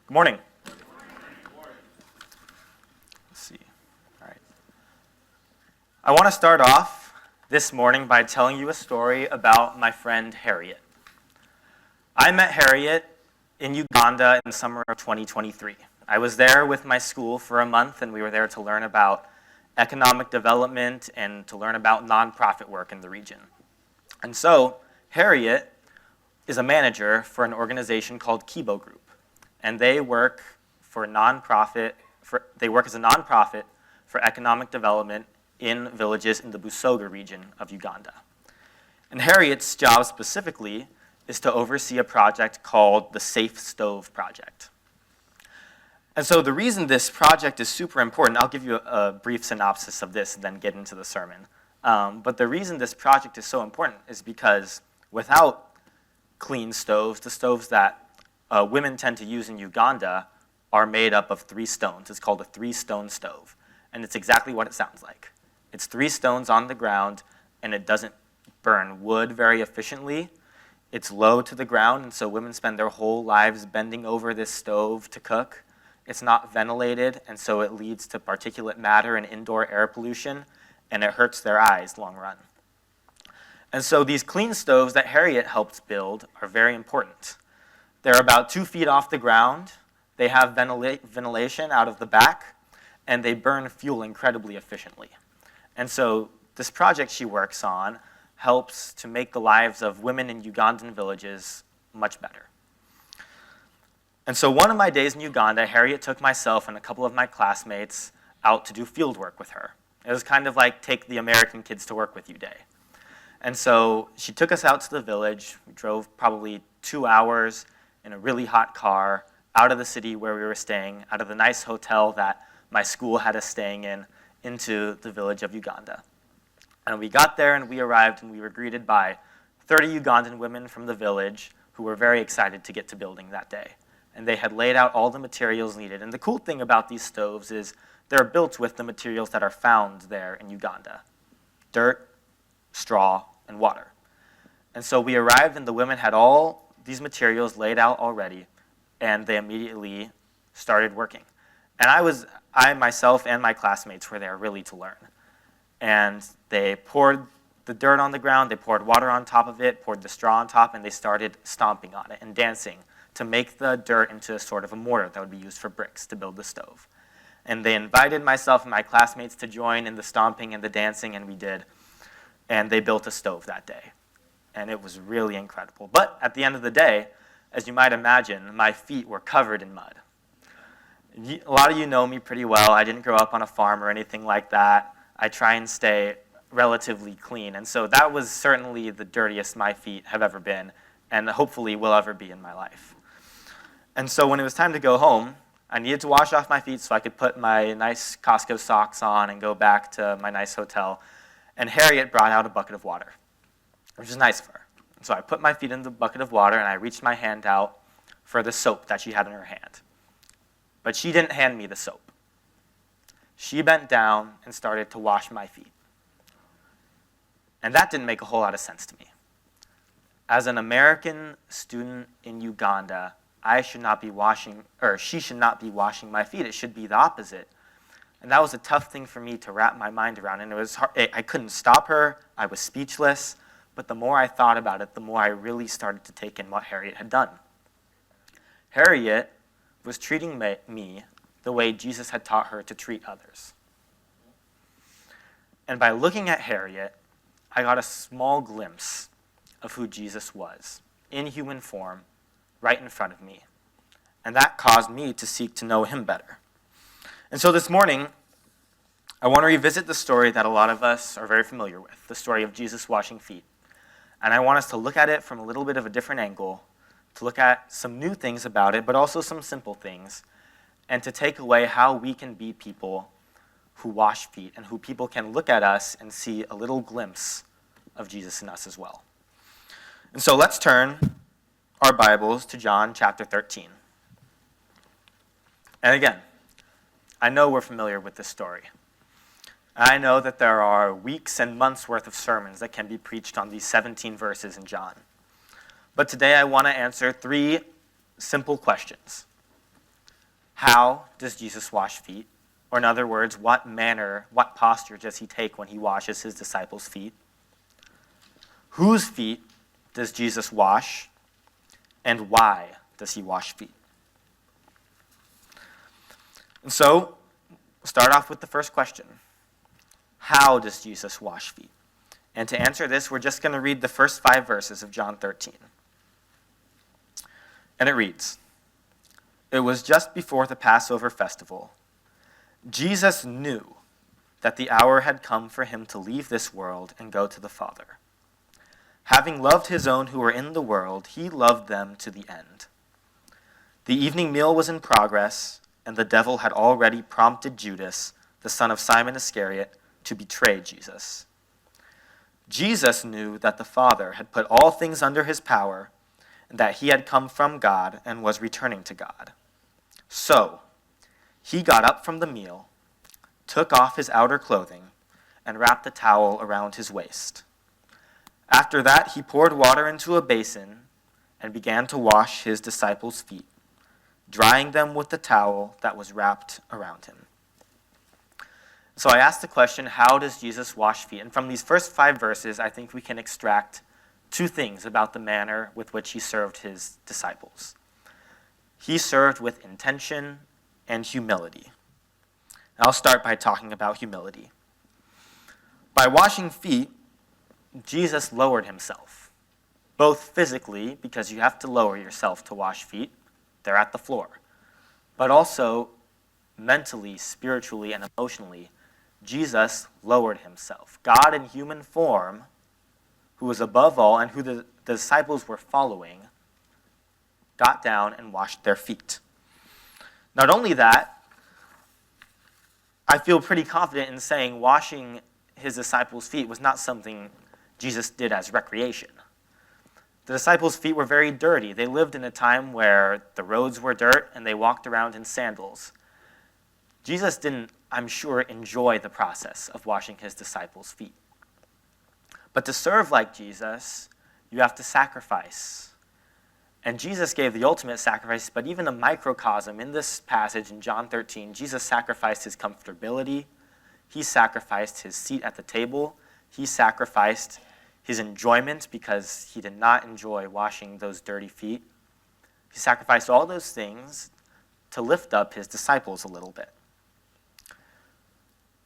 Good morning. Let's see. All right. I want to start off this morning by telling you a story about my friend Harriet. I met Harriet in Uganda in the summer of 2023. I was there with my school for a month, and we were there to learn about economic development and to learn about nonprofit work in the region. And so, Harriet is a manager for an organization called Kibo Group, and they work as a nonprofit for economic development in villages in the Busoga region of Uganda. And Harriet's job specifically is to oversee a project called the Safe Stove Project. And so the reason this project is super important, I'll give you a brief synopsis of this and then get into the sermon. But the reason this project is so important is because without clean stoves, the stoves that women tend to use in Uganda are made up of 3 stones. It's called a 3-stone stove. And it's exactly what it sounds like. It's 3 stones on the ground, and it doesn't burn wood very efficiently. It's low to the ground, and so women spend their whole lives bending over this stove to cook. It's not ventilated, and so it leads to particulate matter and indoor air pollution, and it hurts their eyes long run. And so these clean stoves that Harriet helped build are very important. They're about 2 feet off the ground. They have ventilation out of the back, and they burn fuel incredibly efficiently. And so this project she works on helps to make the lives of women in Ugandan villages much better. And so one of my days in Uganda, Harriet took myself and a couple of my classmates out to do field work with her. It was kind of like take the American Kids to Work With You day. And so she took us out to the village. We drove probably 2 hours in a really hot car out of the city where we were staying, out of the nice hotel that my school had us staying in, into the village of Uganda. And we got there and we arrived and we were greeted by 30 Ugandan women from the village who were very excited to get to building that day. And they had laid out all the materials needed. And the cool thing about these stoves is they're built with the materials that are found there in Uganda: dirt, straw, and water. And so we arrived and the women had all these materials laid out already, and they immediately started working. And I myself and my classmates were there really to learn. And they poured the dirt on the ground, they poured water on top of it, poured the straw on top, and they started stomping on it and dancing to make the dirt into sort of a mortar that would be used for bricks to build the stove. And they invited myself and my classmates to join in the stomping and the dancing, and we did. And they built a stove that day. And it was really incredible. But at the end of the day, as you might imagine, my feet were covered in mud. A lot of you know me pretty well. I didn't grow up on a farm or anything like that. I try and stay relatively clean. And so that was certainly the dirtiest my feet have ever been, and hopefully will ever be in my life. And so when it was time to go home, I needed to wash off my feet so I could put my nice Costco socks on and go back to my nice hotel. And Harriet brought out a bucket of water, which is nice of her. So I put my feet in the bucket of water, and I reached my hand out for the soap that she had in her hand. But she didn't hand me the soap. She bent down and started to wash my feet. And that didn't make a whole lot of sense to me. As an American student in Uganda, she should not be washing my feet. It should be the opposite. And that was a tough thing for me to wrap my mind around. And it was hard. I couldn't stop her. I was speechless. But the more I thought about it, the more I really started to take in what Harriet had done. Harriet was treating me the way Jesus had taught her to treat others. And by looking at Harriet, I got a small glimpse of who Jesus was, in human form, right in front of me. And that caused me to seek to know him better. And so this morning, I want to revisit the story that a lot of us are very familiar with, the story of Jesus washing feet. And I want us to look at it from a little bit of a different angle, to look at some new things about it, but also some simple things, and to take away how we can be people who wash feet and who people can look at us and see a little glimpse of Jesus in us as well. And so let's turn our Bibles to John chapter 13. And again, I know we're familiar with this story. I know that there are weeks and months worth of sermons that can be preached on these 17 verses in John. But today I want to answer 3 simple questions. How does Jesus wash feet? Or in other words, what posture does he take when he washes his disciples' feet? Whose feet does Jesus wash? And why does he wash feet? And so, we'll start off with the first question. How does Jesus wash feet? And to answer this, we're just going to read the first 5 verses of John 13. And it reads, "It was just before the Passover festival. Jesus knew that the hour had come for him to leave this world and go to the Father. Having loved his own who were in the world, he loved them to the end. The evening meal was in progress, and the devil had already prompted Judas, the son of Simon Iscariot, to betray Jesus. Jesus knew that the Father had put all things under his power, and that he had come from God and was returning to God. So, he got up from the meal, took off his outer clothing, and wrapped a towel around his waist. After that, he poured water into a basin and began to wash his disciples' feet, drying them with the towel that was wrapped around him." So I asked the question, how does Jesus wash feet? And from these first 5 verses, I think we can extract 2 things about the manner with which he served his disciples. He served with intention and humility. I'll start by talking about humility. By washing feet, Jesus lowered himself, both physically, because you have to lower yourself to wash feet, they're at the floor, but also mentally, spiritually, and emotionally, Jesus lowered himself. God in human form, who was above all and who the disciples were following, got down and washed their feet. Not only that, I feel pretty confident in saying washing his disciples' feet was not something Jesus did as recreation. The disciples' feet were very dirty. They lived in a time where the roads were dirt and they walked around in sandals. Jesus didn't, I'm sure, enjoy the process of washing his disciples' feet. But to serve like Jesus, you have to sacrifice. And Jesus gave the ultimate sacrifice, but even a microcosm in this passage in John 13, Jesus sacrificed his comfortability. He sacrificed his seat at the table. He sacrificed his enjoyment because he did not enjoy washing those dirty feet. He sacrificed all those things to lift up his disciples a little bit.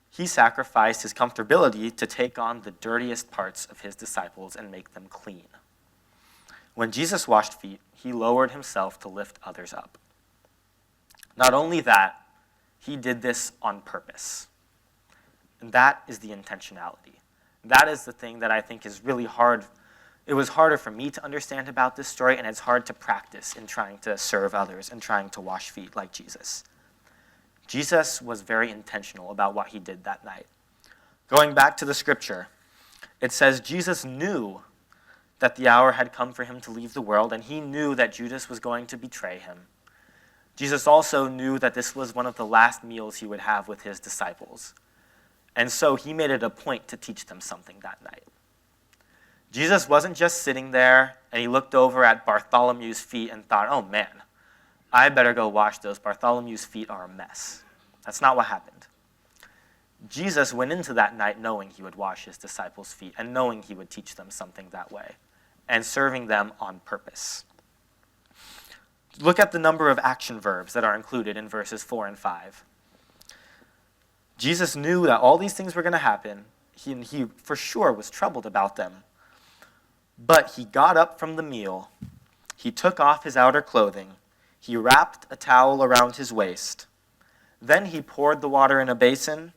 He sacrificed his comfortability to take on the dirtiest parts of his disciples and make them clean. When Jesus washed feet, he lowered himself to lift others up. Not only that, he did this on purpose. And that is the intentionality. That is the thing that I think is really hard. It was harder for me to understand about this story, and it's hard to practice in trying to serve others and trying to wash feet like Jesus. Jesus was very intentional about what he did that night. Going back to the scripture, it says Jesus knew that the hour had come for him to leave the world, and he knew that Judas was going to betray him. Jesus also knew that this was one of the last meals he would have with his disciples. And so he made it a point to teach them something that night. Jesus wasn't just sitting there and he looked over at Bartholomew's feet and thought, oh man, I better go wash those. Bartholomew's feet are a mess. That's not what happened. Jesus went into that night knowing he would wash his disciples' feet and knowing he would teach them something that way and serving them on purpose. Look at the number of action verbs that are included in verses 4 and 5. Jesus knew that all these things were going to happen. He for sure was troubled about them. But he got up from the meal. He took off his outer clothing. He wrapped a towel around his waist. Then he poured the water in a basin.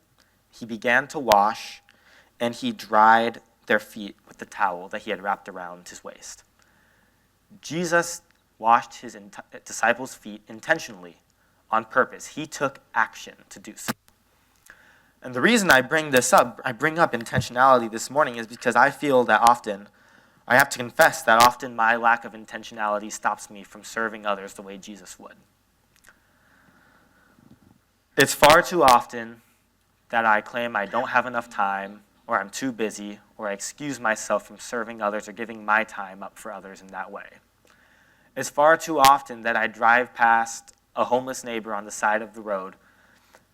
He began to wash, and he dried their feet with the towel that he had wrapped around his waist. Jesus washed his disciples' feet intentionally, on purpose. He took action to do so. And the reason I bring up intentionality this morning is because I feel that often, I have to confess that often my lack of intentionality stops me from serving others the way Jesus would. It's far too often that I claim I don't have enough time, or I'm too busy, or I excuse myself from serving others or giving my time up for others in that way. It's far too often that I drive past a homeless neighbor on the side of the road,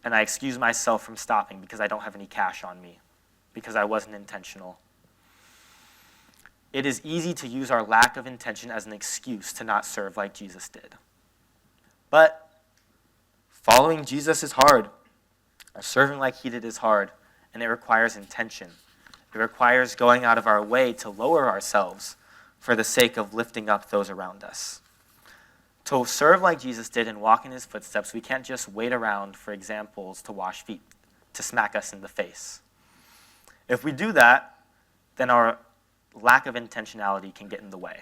and I excuse myself from stopping because I don't have any cash on me, because I wasn't intentional. It is easy to use our lack of intention as an excuse to not serve like Jesus did. But following Jesus is hard. Serving like he did is hard, and it requires intention. It requires going out of our way to lower ourselves for the sake of lifting up those around us. To serve like Jesus did and walk in his footsteps, we can't just wait around for examples to wash feet, to smack us in the face. If we do that, then our lack of intentionality can get in the way.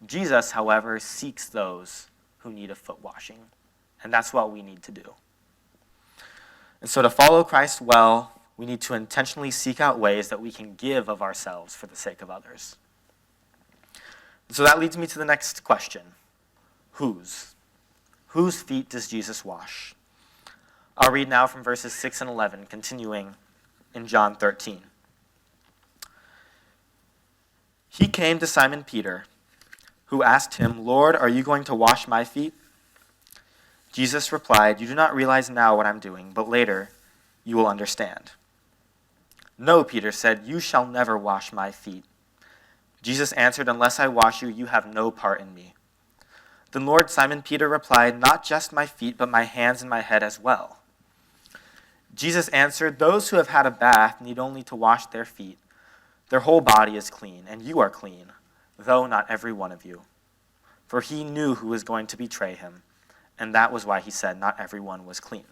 Jesus, however, seeks those who need a foot washing, and that's what we need to do. And so to follow Christ well, we need to intentionally seek out ways that we can give of ourselves for the sake of others. And so that leads me to the next question. Whose? Whose feet does Jesus wash? I'll read now from verses 6 and 11, continuing in John 13. He came to Simon Peter, who asked him, "Lord, are you going to wash my feet?" Jesus replied, "You do not realize now what I'm doing, but later you will understand." "No," Peter said, "you shall never wash my feet." Jesus answered, "Unless I wash you, you have no part in me." Then Lord Simon Peter replied, "Not just my feet, but my hands and my head as well." Jesus answered, "Those who have had a bath need only to wash their feet. Their whole body is clean, and you are clean, though not every one of you." For he knew who was going to betray him, and that was why he said not everyone was clean.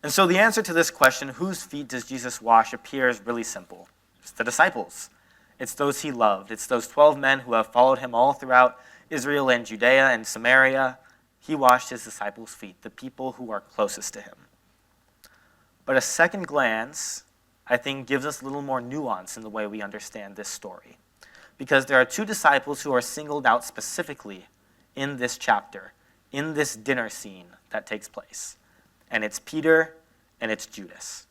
And so the answer to this question, whose feet does Jesus wash, appears really simple. It's the disciples. It's those he loved. It's those 12 men who have followed him all throughout Israel and Judea and Samaria. He washed his disciples' feet, the people who are closest to him. But a second glance, I think, gives us a little more nuance in the way we understand this story. Because there are two disciples who are singled out specifically in this chapter, in this dinner scene that takes place. And it's Peter and it's Judas.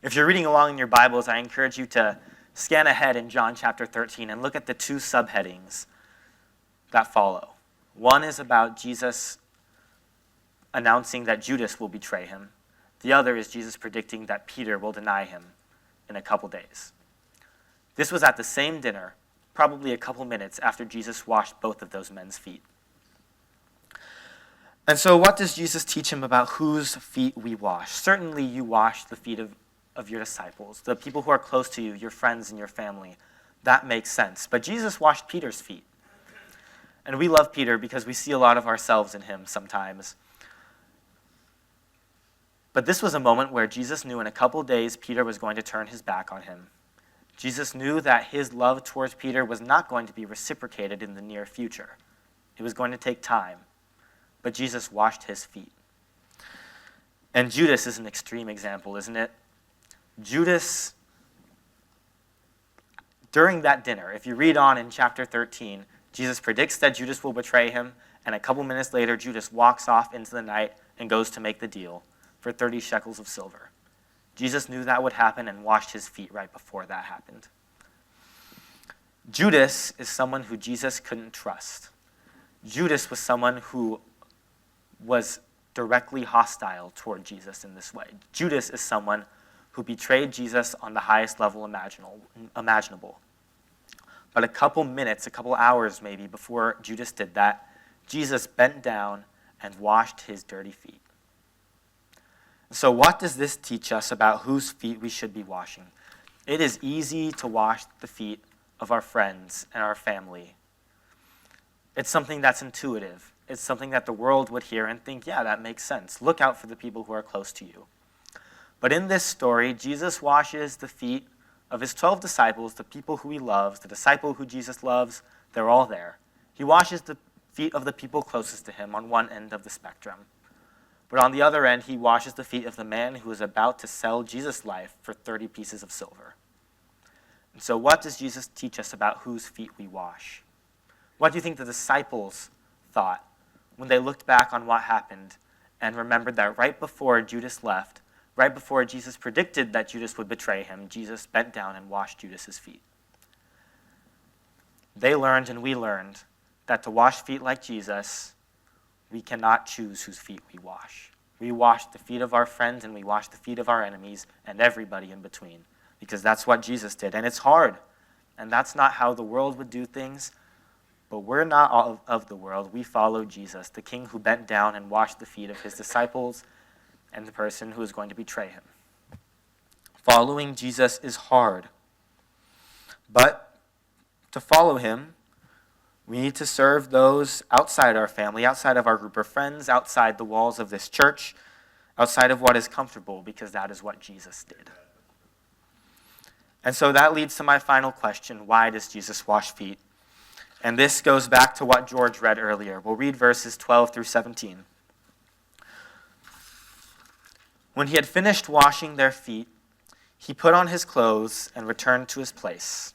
If you're reading along in your Bibles, I encourage you to scan ahead in John chapter 13 and look at the two subheadings that follow. One is about Jesus announcing that Judas will betray him. The other is Jesus predicting that Peter will deny him in a couple days. This was at the same dinner, probably a couple minutes after Jesus washed both of those men's feet. And so what does Jesus teach him about whose feet we wash? Certainly you wash the feet of your disciples, the people who are close to you, your friends and your family. That makes sense. But Jesus washed Peter's feet. And we love Peter because we see a lot of ourselves in him sometimes. But this was a moment where Jesus knew in a couple days Peter was going to turn his back on him. Jesus knew that his love towards Peter was not going to be reciprocated in the near future. It was going to take time. But Jesus washed his feet. And Judas is an extreme example, isn't it? Judas, during that dinner, if you read on in chapter 13, Jesus predicts that Judas will betray him, and a couple minutes later, Judas walks off into the night and goes to make the deal for 30 shekels of silver. Jesus knew that would happen and washed his feet right before that happened. Judas is someone who Jesus couldn't trust. Judas was someone who was directly hostile toward Jesus in this way. Judas is someone who betrayed Jesus on the highest level imaginable. But a couple minutes, a couple hours maybe before Judas did that, Jesus bent down and washed his dirty feet. So what does this teach us about whose feet we should be washing? It is easy to wash the feet of our friends and our family. It's something that's intuitive. It's something that the world would hear and think, yeah, that makes sense. Look out for the people who are close to you. But in this story, Jesus washes the feet of his 12 disciples, the people who he loves, the disciple who Jesus loves, they're all there. He washes the feet of the people closest to him on one end of the spectrum. But on the other end, he washes the feet of the man who is about to sell Jesus' life for 30 pieces of silver. And so what does Jesus teach us about whose feet we wash? What do you think the disciples thought when they looked back on what happened and remembered that right before Judas left, right before Jesus predicted that Judas would betray him, Jesus bent down and washed Judas's feet? They learned and we learned that to wash feet like Jesus, we cannot choose whose feet we wash. We wash the feet of our friends and we wash the feet of our enemies and everybody in between, because that's what Jesus did. And it's hard, and that's not how the world would do things, but we're not all of the world. We follow Jesus, the king who bent down and washed the feet of his disciples and the person who is going to betray him. Following Jesus is hard, but to follow him, we need to serve those outside our family, outside of our group of friends, outside the walls of this church, outside of what is comfortable, because that is what Jesus did. And so that leads to my final question: why does Jesus wash feet? And this goes back to what George read earlier. We'll read verses 12 through 17. When he had finished washing their feet, he put on his clothes and returned to his place.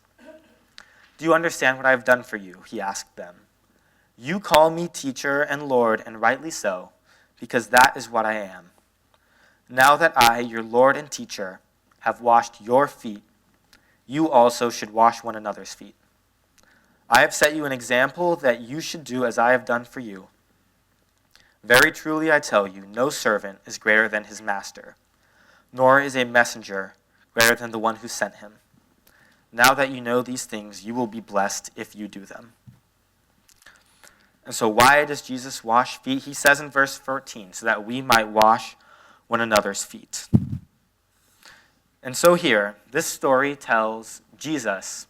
Do you understand what I have done for you? He asked them. You call me teacher and Lord, and rightly so, because that is what I am. Now that I, your Lord and teacher, have washed your feet, you also should wash one another's feet. I have set you an example that you should do as I have done for you. Very truly I tell you, no servant is greater than his master, nor is a messenger greater than the one who sent him. Now that you know these things, you will be blessed if you do them. And so why does Jesus wash feet? He says in verse 14, so that we might wash one another's feet. And so here, this story tells Jesus,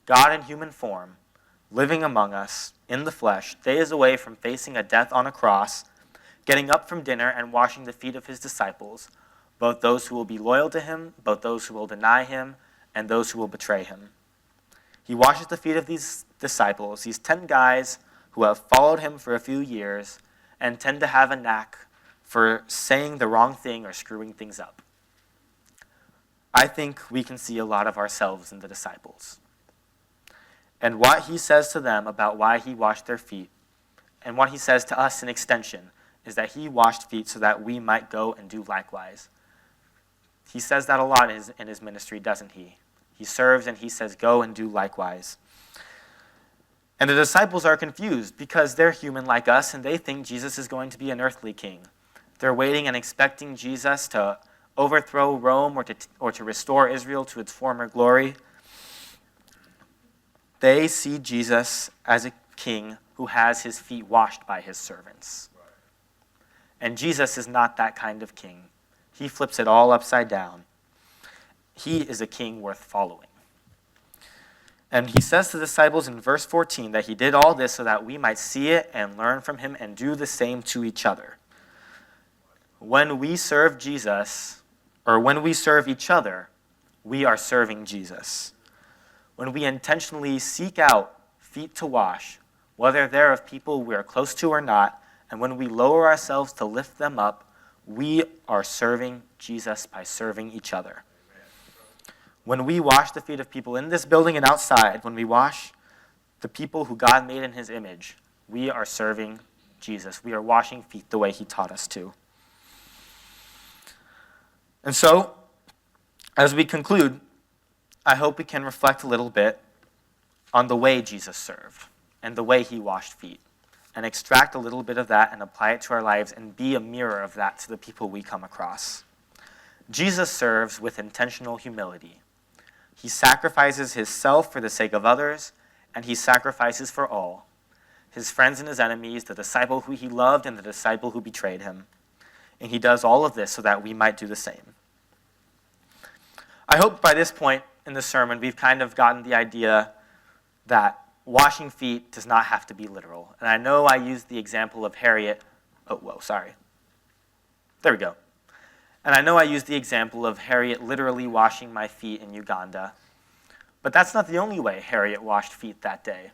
God in human form, living among us in the flesh, days away from facing a death on a cross, getting up from dinner and washing the feet of his disciples, both those who will be loyal to him, both those who will deny him, and those who will betray him. He washes the feet of these disciples, these 10 guys who have followed him for a few years and tend to have a knack for saying the wrong thing or screwing things up. I think we can see a lot of ourselves in the disciples. And what he says to them about why he washed their feet, and what he says to us in extension, is that he washed feet so that we might go and do likewise. He says that a lot in his ministry, doesn't he? He serves and he says, go and do likewise. And the disciples are confused because they're human like us and they think Jesus is going to be an earthly king. They're waiting and expecting Jesus to overthrow Rome or to restore Israel to its former glory. They see Jesus as a king who has his feet washed by his servants. And Jesus is not that kind of king. He flips it all upside down. He is a king worth following. And he says to the disciples in verse 14 that he did all this so that we might see it and learn from him and do the same to each other. When we serve Jesus, or when we serve each other, we are serving Jesus. When we intentionally seek out feet to wash, whether they're of people we are close to or not, and when we lower ourselves to lift them up, we are serving Jesus by serving each other. When we wash the feet of people in this building and outside, when we wash the people who God made in his image, we are serving Jesus. We are washing feet the way he taught us to. And so, as we conclude, I hope we can reflect a little bit on the way Jesus served and the way he washed feet, and extract a little bit of that and apply it to our lives and be a mirror of that to the people we come across. Jesus serves with intentional humility. He sacrifices himself for the sake of others, and he sacrifices for all, his friends and his enemies, the disciple who he loved and the disciple who betrayed him. And he does all of this so that we might do the same. I hope by this point in the sermon we've kind of gotten the idea that washing feet does not have to be literal. And I know I used the example of Harriet. There we go. And I know I used the example of Harriet literally washing my feet in Uganda. But that's not the only way Harriet washed feet that day.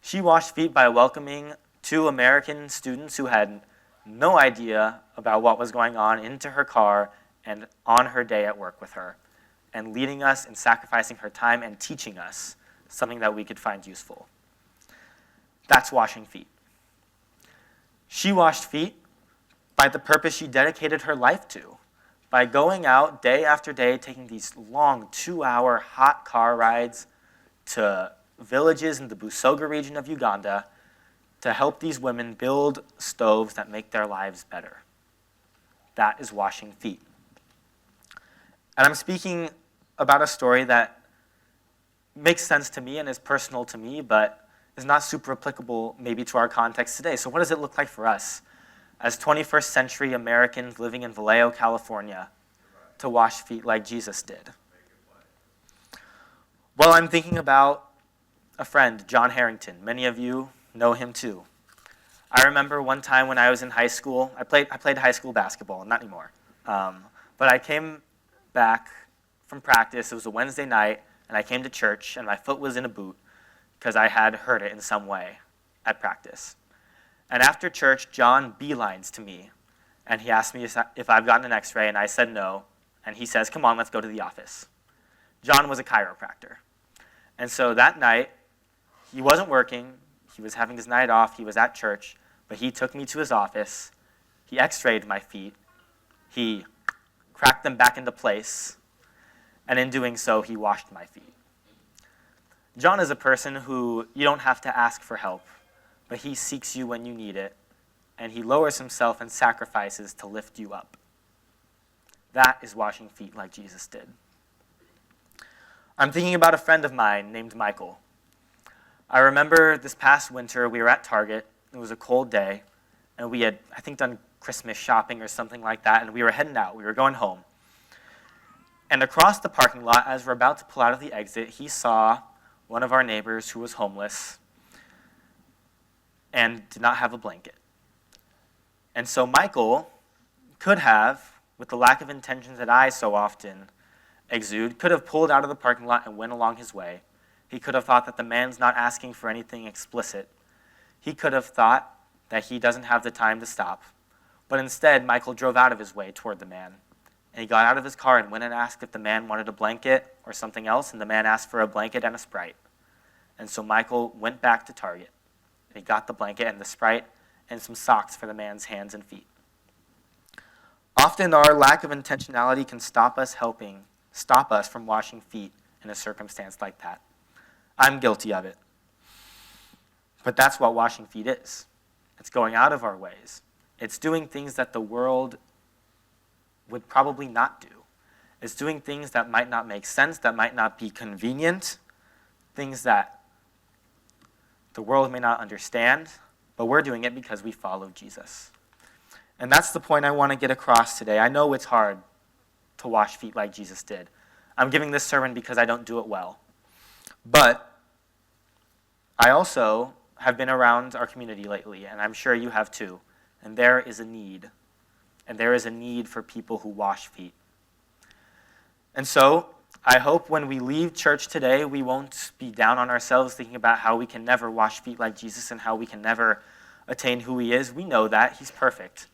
She washed feet by welcoming 2 American students who had no idea about what was going on into her car and on her day at work with her, and leading us and sacrificing her time and teaching us something that we could find useful. That's washing feet. She washed feet by the purpose she dedicated her life to, by going out day after day, taking these long 2-hour hot car rides to villages in the Busoga region of Uganda, to help these women build stoves that make their lives better. That is washing feet. And I'm speaking about a story that makes sense to me and is personal to me, but is not super applicable maybe to our context today. So what does it look like for us as 21st century Americans living in Vallejo, California, to wash feet like Jesus did? Well, I'm thinking about a friend, John Harrington. Many of you know him too. I remember one time when I was in high school, I played high school basketball, not anymore. But I came back from practice, it was a Wednesday night, and I came to church, and my foot was in a boot because I had hurt it in some way at practice. And after church, John beelines to me, and he asked me if I've gotten an x-ray, and I said no, and he says, come on, let's go to the office. John was a chiropractor. And so that night, he wasn't working, he was having his night off, he was at church, but he took me to his office, he x-rayed my feet, he cracked them back into place, and in doing so, he washed my feet. John is a person who you don't have to ask for help, but he seeks you when you need it, and he lowers himself and sacrifices to lift you up. That is washing feet like Jesus did. I'm thinking about a friend of mine named Michael. I remember this past winter, we were at Target. It was a cold day, and we had, I think, done Christmas shopping or something like that, and we were heading out. We were going home. And across the parking lot, as we're about to pull out of the exit, he saw one of our neighbors who was homeless and did not have a blanket. And so Michael could have, with the lack of intentions that I so often exude, could have pulled out of the parking lot and went along his way. He could have thought that the man's not asking for anything explicit. He could have thought that he doesn't have the time to stop. But instead, Michael drove out of his way toward the man. And he got out of his car and went and asked if the man wanted a blanket or something else, and the man asked for a blanket and a Sprite. And so Michael went back to Target, and he got the blanket and the Sprite and some socks for the man's hands and feet. Often our lack of intentionality can stop us from washing feet in a circumstance like that. I'm guilty of it. But that's what washing feet is. It's going out of our ways. It's doing things that the world would probably not do. It's doing things that might not make sense, that might not be convenient, things that the world may not understand, but we're doing it because we follow Jesus. And that's the point I want to get across today. I know it's hard to wash feet like Jesus did. I'm giving this sermon because I don't do it well. But I also have been around our community lately, and I'm sure you have too. And there is a need. And there is a need for people who wash feet. And so I hope when we leave church today, we won't be down on ourselves thinking about how we can never wash feet like Jesus and how we can never attain who he is. We know that. He's perfect.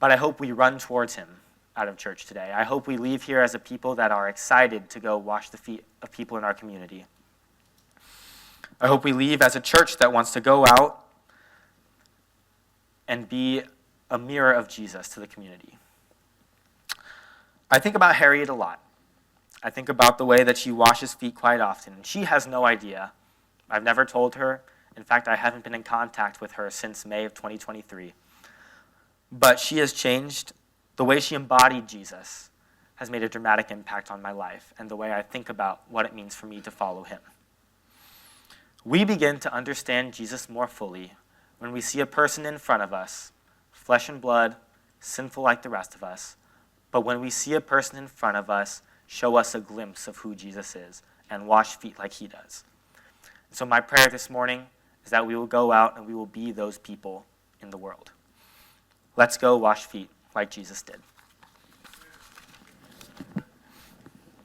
But I hope we run towards him out of church today. I hope we leave here as a people that are excited to go wash the feet of people in our community. I hope we leave as a church that wants to go out and be a mirror of Jesus to the community. I think about Harriet a lot. I think about the way that she washes feet quite often. She has no idea. I've never told her. In fact, I haven't been in contact with her since May of 2023. But she has changed. The way she embodied Jesus has made a dramatic impact on my life and the way I think about what it means for me to follow him. We begin to understand Jesus more fully when we see a person in front of us, flesh and blood, sinful like the rest of us, but when we see a person in front of us show us a glimpse of who Jesus is and wash feet like he does. So my prayer this morning is that we will go out and we will be those people in the world. Let's go wash feet like Jesus did.